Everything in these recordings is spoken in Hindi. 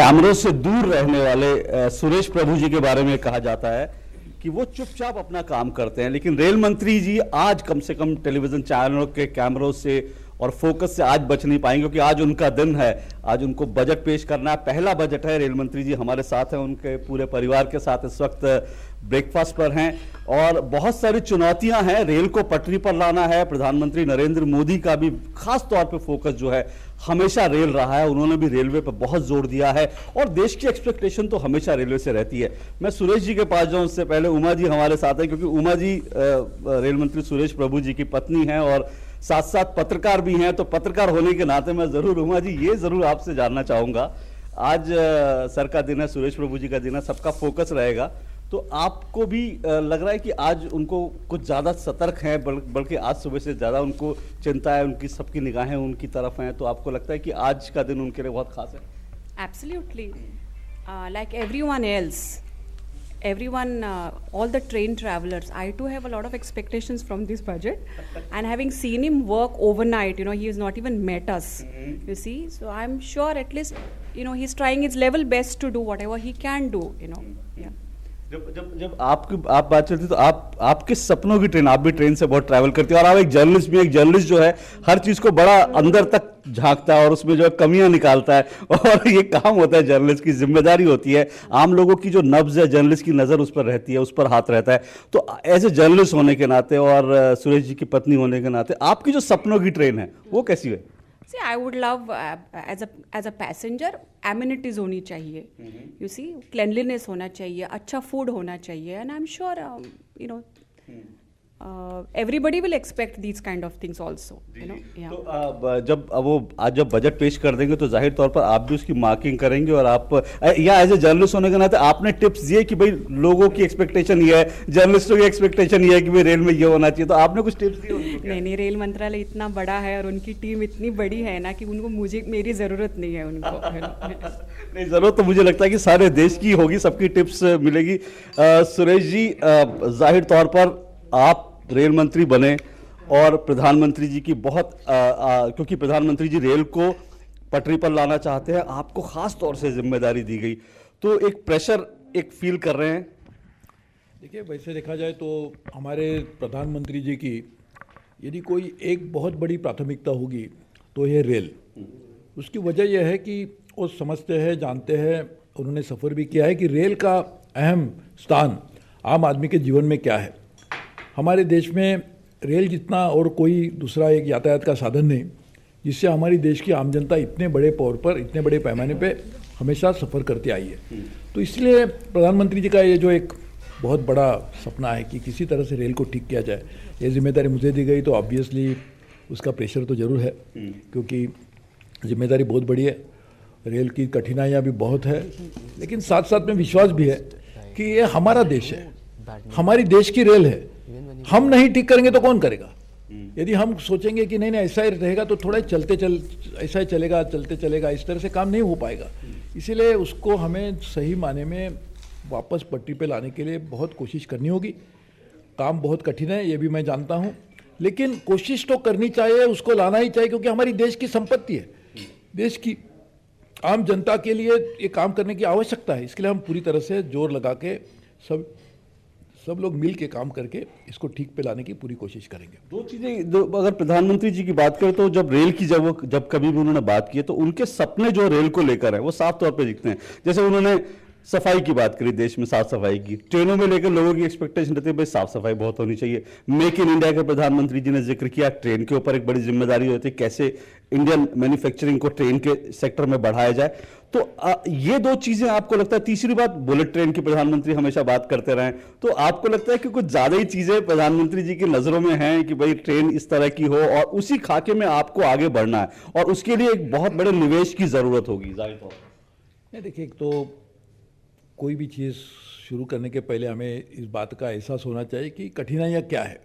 कैमरों से दूर रहने वाले सुरेश प्रभु जी के बारे में कहा जाता है कि वो चुपचाप अपना काम करते हैं, लेकिन रेल मंत्री जी आज कम से कम टेलीविजन चैनलों के कैमरों से और फोकस से आज बच नहीं पाएंगे, क्योंकि आज उनका दिन है। आज उनको बजट पेश करना है, पहला बजट है। रेल मंत्री जी हमारे साथ हैं, उनके पूरे परिवार के साथ इस वक्त ब्रेकफास्ट पर हैं और बहुत सारी चुनौतियां हैं। रेल को पटरी पर लाना है। प्रधानमंत्री नरेंद्र मोदी का भी खास तौर पे फोकस जो है हमेशा रेल रहा है। उन्होंने भी रेलवे पर बहुत जोर दिया है और देश की एक्सपेक्टेशन तो हमेशा रेलवे से रहती है। मैं सुरेश जी के पास जाऊं उससे पहले उमा जी हमारे साथ है, क्योंकि उमा जी रेल मंत्री सुरेश प्रभु जी की पत्नी हैं और साथ साथ पत्रकार भी हैं। तो पत्रकार होने के नाते मैं जरूर उमा जी ये जरूर आपसे जानना चाहूंगा, आज सर का दिन है, सुरेश प्रभु जी का दिन है, सबका फोकस रहेगा, तो आपको भी लग रहा है कि आज उनको कुछ ज्यादा सतर्क हैं, बल्कि आज सुबह से ज्यादा उनको चिंता है, उनकी सबकी निगाहें उनकी तरफ हैं, तो आपको लगता है कि आज का दिन उनके लिए बहुत खास है? Absolutely. Like everyone else, all the train travelers, I too have a lot of expectations from this budget. And having seen him work overnight, he has not even met us, you see. So I'm sure at least, he's trying his level best to do whatever he can do, yeah. जब आप बात चलती तो आपके सपनों की ट्रेन, आप भी ट्रेन से बहुत ट्रैवल करती है और आप एक जर्नलिस्ट भी, एक जर्नलिस्ट जो है हर चीज को बड़ा अंदर तक झांकता है और उसमें जो है कमियां निकालता है, और ये काम होता है जर्नलिस्ट की, जिम्मेदारी होती है। आम लोगों की जो नब्ज है, जर्नलिस्ट की नजर उस पर रहती है, उस पर हाथ रहता है। तो एज ए जर्नलिस्ट होने के नाते और सुरेश जी की पत्नी होने के नाते आपकी जो सपनों की ट्रेन है वो कैसी है? See, I would love as a passenger, amenities होनी चाहिए, you see, cleanliness होना चाहिए, अच्छा food होना चाहिए, and I'm sure everybody will expect these kind of things also, yeah. तो जब बजट पेश कर देंगे तो जाहिर तौर पर आप भी उसकी मार्किंग करेंगे, और आप या एज ए जर्नलिस्ट होने के नाते आपने टिप्स दिए कि भाई लोगों की एक्सपेक्टेशन ये है, जर्नलिस्टों की एक्सपेक्टेशन ये है कि भाई रेल में ये होना चाहिए, तो आपने कुछ टिप्स दिए? नहीं, रेल मंत्रालय इतना बड़ा है और उनकी टीम इतनी बड़ी है ना कि उनको मेरी जरूरत नहीं है उनको। नहीं, जरूरत तो मुझे लगता है कि सारे देश की होगी, सबकी टिप्स मिलेगी। सुरेश जी, जाहिर तौर पर आप रेल मंत्री बने और प्रधानमंत्री जी की बहुत क्योंकि प्रधानमंत्री जी रेल को पटरी पर लाना चाहते हैं, आपको खास तौर से जिम्मेदारी दी गई, तो एक प्रेशर एक फील कर रहे हैं? देखिए, वैसे देखा जाए तो हमारे प्रधानमंत्री जी की यदि कोई एक बहुत बड़ी प्राथमिकता होगी तो ये रेल। उसकी वजह यह है कि वो समझते हैं, जानते हैं, उन्होंने सफ़र भी किया है कि रेल का अहम स्थान आम आदमी के जीवन में क्या है। हमारे देश में रेल जितना और कोई दूसरा एक यातायात का साधन नहीं, जिससे हमारी देश की आम जनता इतने बड़े तौर पर, इतने बड़े पैमाने पे हमेशा सफ़र करती आई है। तो इसलिए प्रधानमंत्री जी का ये जो एक बहुत बड़ा सपना है कि किसी तरह से रेल को ठीक किया जाए, ये जिम्मेदारी मुझे दी गई, तो ऑब्वियसली उसका प्रेशर तो ज़रूर है, क्योंकि जिम्मेदारी बहुत बड़ी है। रेल की कठिनाइयाँ भी बहुत है, लेकिन साथ साथ में विश्वास भी है कि ये हमारा देश है, हमारी देश की रेल है। हम नहीं ठीक करेंगे तो कौन करेगा? यदि हम सोचेंगे कि नहीं ऐसा ही रहेगा तो थोड़ा ऐसा ही चलेगा, चलते चलेगा, इस तरह से काम नहीं हो पाएगा। इसीलिए उसको हमें सही माने में वापस पटरी पे लाने के लिए बहुत कोशिश करनी होगी। काम बहुत कठिन है, ये भी मैं जानता हूँ, लेकिन कोशिश तो करनी चाहिए, उसको लाना ही चाहिए, क्योंकि हमारी देश की संपत्ति है, देश की आम जनता के लिए ये काम करने की आवश्यकता है। इसके लिए हम पूरी तरह से जोर लगा के सब लोग मिल के काम करके इसको ठीक पे लाने की पूरी कोशिश करेंगे। दो चीजें, अगर प्रधानमंत्री जी की बात करें तो जब रेल की जब कभी भी उन्होंने बात की है तो उनके सपने जो रेल को लेकर है वो साफ तौर पे दिखते हैं। जैसे उन्होंने सफाई की बात करी, देश में साफ सफाई की, ट्रेनों में लेकर लोगों की एक्सपेक्टेशन रहती है भाई साफ सफाई बहुत होनी चाहिए। मेक इन इंडिया के प्रधानमंत्री जी ने जिक्र किया, ट्रेन के ऊपर एक बड़ी जिम्मेदारी होती है, कैसे इंडियन मैन्युफैक्चरिंग को ट्रेन के सेक्टर में बढ़ाया जाए। तो ये दो चीजें आपको लगता है? तीसरी बात, बुलेट ट्रेन की प्रधानमंत्री हमेशा बात करते रहे, तो आपको लगता है कि कुछ ज्यादा ही चीजें प्रधानमंत्री जी की नजरों में हैं कि भाई ट्रेन इस तरह की हो और उसी खाके में आपको आगे बढ़ना है और उसके लिए एक बहुत बड़े निवेश की जरूरत होगी? जाहिर तौर पर देखिए, एक तो कोई भी चीज़ शुरू करने के पहले हमें इस बात का एहसास होना चाहिए कि कठिनाइयाँ क्या है।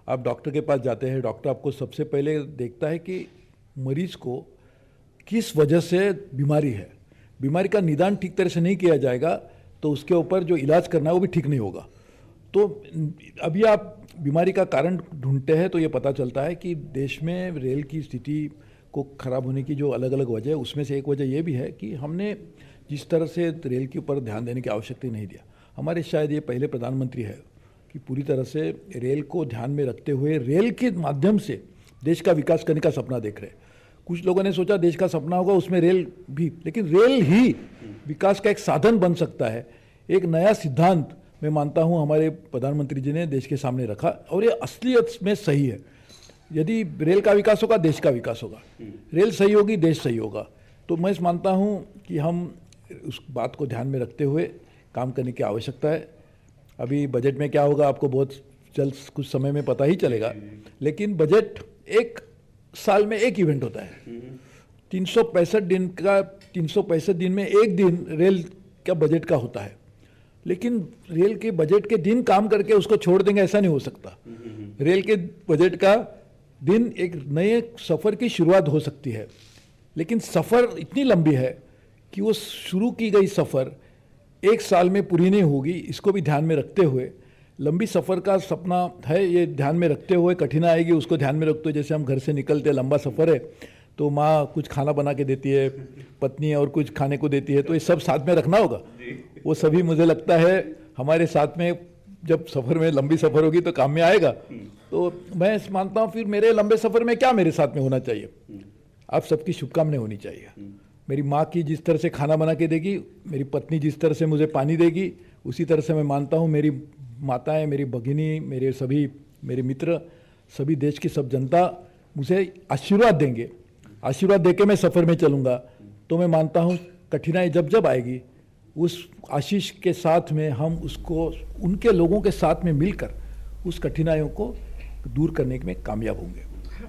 आप डॉक्टर के पास जाते हैं, डॉक्टर आपको सबसे पहले देखता है कि मरीज़ को किस वजह से बीमारी है। बीमारी का निदान ठीक तरह से नहीं किया जाएगा तो उसके ऊपर जो इलाज करना है वो भी ठीक नहीं होगा। तो अभी आप बीमारी का कारण ढूंढते हैं तो ये पता चलता है कि देश में रेल की स्थिति को ख़राब होने की जो अलग अलग वजह है, उसमें से एक वजह ये भी है कि हमने जिस तरह से रेल के ऊपर ध्यान देने की आवश्यकता नहीं दिया। हमारे शायद ये पहले प्रधानमंत्री है कि पूरी तरह से रेल को ध्यान में रखते हुए रेल के माध्यम से देश का विकास करने का सपना देख रहे हैं। कुछ लोगों ने सोचा देश का सपना होगा उसमें रेल भी, लेकिन रेल ही विकास का एक साधन बन सकता है। एक नया सिद्धांत मैं मानता हूँ हमारे प्रधानमंत्री जी ने देश के सामने रखा और ये असलियत में सही है। यदि रेल का विकास होगा देश का विकास होगा, रेल सही होगी देश सही होगा। तो मैं मानता हूँ कि हम उस बात को ध्यान में रखते हुए काम करने की आवश्यकता है। अभी बजट में क्या होगा आपको बहुत जल्द कुछ समय में पता ही चलेगा, लेकिन बजट एक साल में एक इवेंट होता है। 365 दिन का 365 दिन में एक दिन रेल का बजट का होता है, लेकिन रेल के बजट के दिन काम करके उसको छोड़ देंगे ऐसा नहीं हो सकता। रेल के बजट का दिन एक नए सफ़र की शुरुआत हो सकती है, लेकिन सफ़र इतनी लंबी है कि वो शुरू की गई सफ़र एक साल में पूरी नहीं होगी। इसको भी ध्यान में रखते हुए लंबी सफ़र का सपना है, ये ध्यान में रखते हुए कठिनाई आएगी उसको ध्यान में रखते हुए। जैसे हम घर से निकलते लंबा सफ़र है तो माँ कुछ खाना बना के देती है, पत्नी और कुछ खाने को देती है, तो ये सब साथ में रखना होगा। वो सभी मुझे लगता है हमारे साथ में जब सफ़र में लंबी सफ़र होगी तो काम में आएगा। तो मैं मानता हूँ फिर मेरे लंबे सफ़र में क्या मेरे साथ में होना चाहिए, आप सबकी शुभकामनाएं होनी चाहिए। मेरी माँ की जिस तरह से खाना बना के देगी, मेरी पत्नी जिस तरह से मुझे पानी देगी, उसी तरह से मैं मानता हूँ मेरी माताएं, मेरी भगिनी, मेरे मित्र, सभी देश की सब जनता मुझे आशीर्वाद देंगे। आशीर्वाद देके मैं सफ़र में चलूँगा तो मैं मानता हूँ कठिनाई जब जब आएगी उस आशीष के साथ में हम उसको उनके लोगों के साथ में मिलकर उस कठिनाइयों को दूर करने में कामयाब होंगे।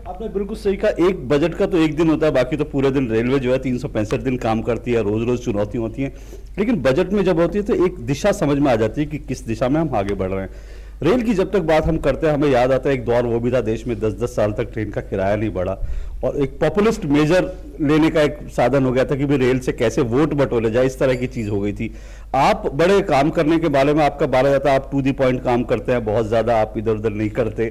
आपने बिल्कुल सही कहा, एक बजट का तो एक दिन होता है, बाकी तो पूरे दिन रेलवे जो है 365 दिन काम करती है, रोज रोज चुनौतियां होती हैं। लेकिन बजट में जब होती है तो एक दिशा समझ में आ जाती है कि किस दिशा में हम आगे बढ़ रहे हैं। रेल की जब तक बात हम करते हैं, हमें याद आता है एक दौर वो भी था देश में 10-10 साल तक ट्रेन का किराया नहीं बढ़ा और एक पॉपुलिस्ट मेजर लेने का एक साधन हो गया था कि भाई रेल से कैसे वोट बटोले जाए, इस तरह की चीज हो गई थी। आप बड़े काम करने के बारे में आपका बारे जाता है, आप टू दी पॉइंट काम करते हैं, बहुत ज्यादा आप इधर उधर नहीं करते,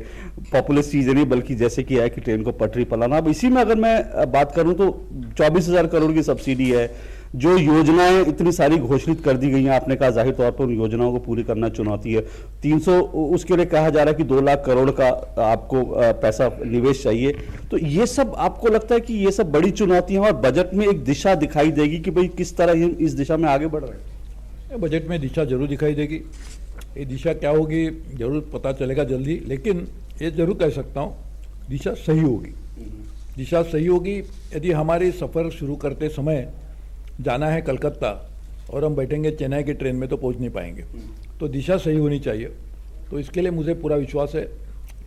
पॉपुलिस्ट चीजें नहीं, बल्कि जैसे कि है कि ट्रेन को पटरी पलाना। अब इसी में अगर मैं बात करूं तो 24,000 करोड़ की सब्सिडी है, जो योजनाएं इतनी सारी घोषित कर दी गई हैं, आपने कहा जाहिर तौर पर उन योजनाओं को पूरी करना चुनौती है। 300 उसके लिए कहा जा रहा है कि 2 लाख करोड़ का आपको पैसा निवेश चाहिए। तो ये सब आपको लगता है कि ये सब बड़ी चुनौतियां और बजट में एक दिशा दिखाई देगी कि भाई किस तरह हम इस दिशा में आगे बढ़ रहे हैं? बजट में दिशा जरूर दिखाई देगी। ये दिशा क्या होगी जरूर पता चलेगा जल्दी, लेकिन ये जरूर कह सकता हूँ दिशा सही होगी। दिशा सही होगी यदि हमारी सफ़र शुरू करते समय जाना है कलकत्ता और हम बैठेंगे चेन्नई की ट्रेन में तो पहुंच नहीं पाएंगे, तो दिशा सही होनी चाहिए। तो इसके लिए मुझे पूरा विश्वास है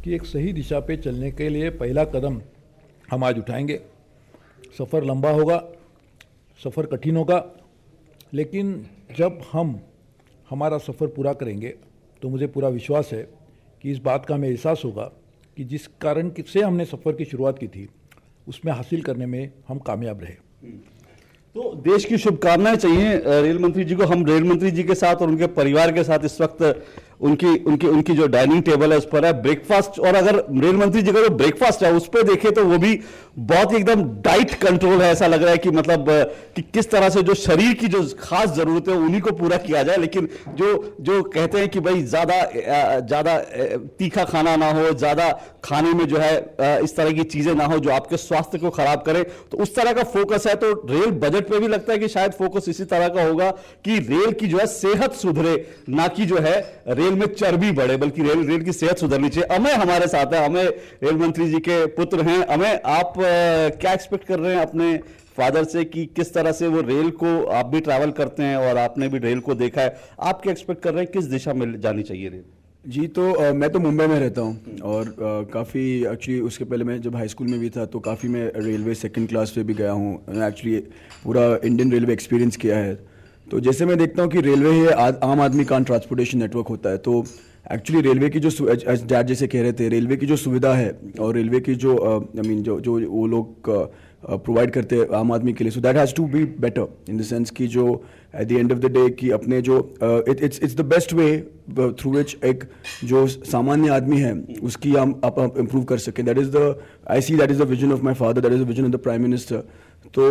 कि एक सही दिशा पे चलने के लिए पहला कदम हम आज उठाएंगे। सफ़र लंबा होगा, सफ़र कठिन होगा, लेकिन जब हम हमारा सफ़र पूरा करेंगे तो मुझे पूरा विश्वास है कि इस बात का हमें एहसास होगा कि जिस कारण से हमने सफ़र की शुरुआत की थी उसमें हासिल करने में हम कामयाब रहे। तो देश की शुभकामनाएं चाहिए रेल मंत्री जी को। हम रेल मंत्री जी के साथ और उनके परिवार के साथ इस वक्त उनकी जो डाइनिंग टेबल है उस पर है ब्रेकफास्ट, और अगर रेल मंत्री जी का जो ब्रेकफास्ट है उस पर देखें तो वो भी बहुत ही एकदम डाइट कंट्रोल है। ऐसा लग रहा है कि मतलब कि किस तरह से जो शरीर की जो खास जरूरत है उन्हीं को पूरा किया जाए, लेकिन जो कहते हैं कि भाई ज्यादा तीखा खाना ना हो, ज्यादा खाने में जो है इस तरह की चीजें ना हो जो आपके स्वास्थ्य को खराब करे, तो उस तरह का फोकस है। तो रेल बजट पे भी लगता है कि शायद फोकस इसी तरह का होगा कि रेल की जो है सेहत सुधरे, ना कि जो है रेल में चर्बी बढ़े, बल्कि रेल की सेहत सुधरनी चाहिए। अमय हमारे साथ है, अमय रेल मंत्री जी के पुत्र हैं। अमय, आप क्या एक्सपेक्ट कर रहे हैं अपने फादर से कि किस तरह से वो रेल को, आप भी ट्रैवल करते हैं और आपने भी रेल को देखा है, आप क्या एक्सपेक्ट कर रहे हैं किस दिशा में जानी चाहिए रेल? जी, तो मैं तो मुंबई में रहता हूँ और काफ़ी एक्चुअली उसके पहले मैं जब हाई स्कूल में भी था तो काफ़ी मैं रेलवे सेकंड क्लास पे भी गया हूँ, एक्चुअली पूरा इंडियन रेलवे एक्सपीरियंस किया है। तो जैसे मैं देखता हूँ कि रेलवे ही आम आदमी का ट्रांसपोर्टेशन नेटवर्क होता है, तो एक्चुअली रेलवे की जो डैड जैसे कह रहे थे, रेलवे की जो सुविधा है और रेलवे की जो जो वो लोग प्रोवाइड करते हैं आम आदमी के लिए, so that has to be better in the sense कि जो at the end of the day कि अपने जो it's the best way through which एक जो सामान्य आदमी है उसकी हम आप इम्प्रूव कर सकें। That is the I see that is the vision of my father, that is the vision of the prime minister. तो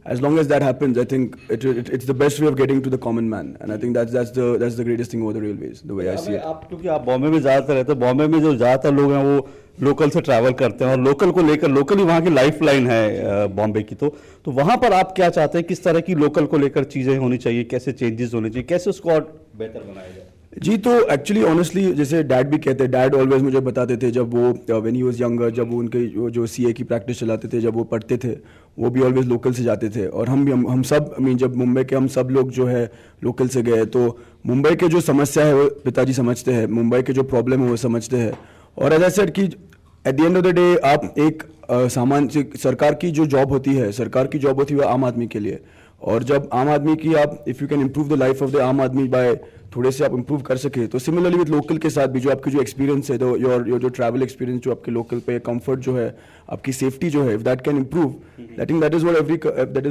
as long as that happens, I think it's the best way of getting to the common man, and I think that's the greatest thing over the railways, the way I see it. आप क्योंकि आप बॉम्बे में ज़्यादातर रहते हैं, बॉम्बे में जो ज़्यादातर लोग हैं वो लोकल से ट्रैवल करते हैं और लोकल को लेकर, लोकल ही वहाँ की लाइफ लाइन है बॉम्बे की, तो वहाँ पर आप क्या चाहते हैं, किस तरह की लोकल को लेकर चीज़ें होनी चाहिए, कैसे चेंजेस होने चाहिए, कैसे उसको और बेहतर बनाया जाए? जी, तो एक्चुअली ऑनेस्टली जैसे डैड भी कहते हैं, डैड ऑलवेज मुझे बताते थे जब वो व्हेन ही वाज यंगर, जब वो उनके जो सीए की प्रैक्टिस चलाते थे, जब वो पढ़ते थे, वो भी ऑलवेज लोकल से जाते थे। और हम सब आई मीन जब मुंबई के हम सब लोग जो है लोकल से गए, तो मुंबई के जो समस्या है वो पिताजी समझते हैं, मुंबई के जो प्रॉब्लम है वो समझते हैं। और एज आई सेड कि eight the end of the day आप एक सामान्य सरकार की जो जॉब होती है, सरकार की जॉब होती है आम आदमी के लिए। और जब आम आदमी की आप if you can improve the life of the आम आदमी बाय थोड़े से आप इम्प्रूव कर सके, तो सिमिलरली विद लोकल के साथ भी जो आपकी जो एक्सपीरियंस है, योर जो ट्रैवल एक्सपीरियंस जो आपके लोकल पे कंफर्ट जो है, आपकी सेफ्टी जो है, if that can improve, I think that is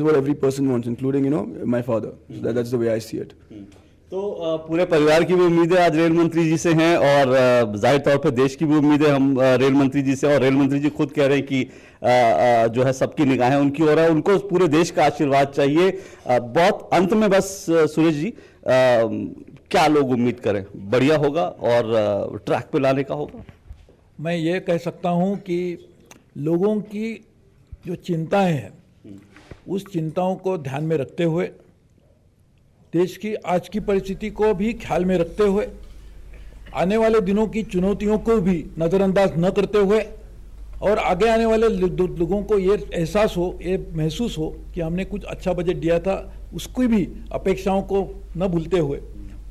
what every person wants, including my father. That's the way I see it. तो पूरे परिवार की भी उम्मीदें आज रेल मंत्री जी से हैं और जाहिर तौर पर देश की भी उम्मीदें हम रेल मंत्री जी से, और रेल मंत्री जी खुद कह रहे हैं कि जो है सबकी निगाहें उनकी ओर है, उनको पूरे देश का आशीर्वाद चाहिए। बहुत अंत में बस सुरेश जी, क्या लोग उम्मीद करें, बढ़िया होगा और ट्रैक पे लाने का होगा? मैं ये कह सकता हूँ कि लोगों की जो चिंताएं हैं, उस चिंताओं को ध्यान में रखते हुए, देश की आज की परिस्थिति को भी ख्याल में रखते हुए, आने वाले दिनों की चुनौतियों को भी नज़रअंदाज न करते हुए, और आगे आने वाले लोगों को ये एहसास हो, ये महसूस हो कि हमने कुछ अच्छा बजट दिया था, उसकी भी अपेक्षाओं को न भूलते हुए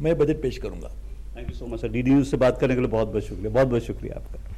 मैं बजट पेश करूंगा। Thank you so much sir. DD news से बात करने के लिए बहुत बहुत शुक्रिया, बहुत बहुत शुक्रिया आपका।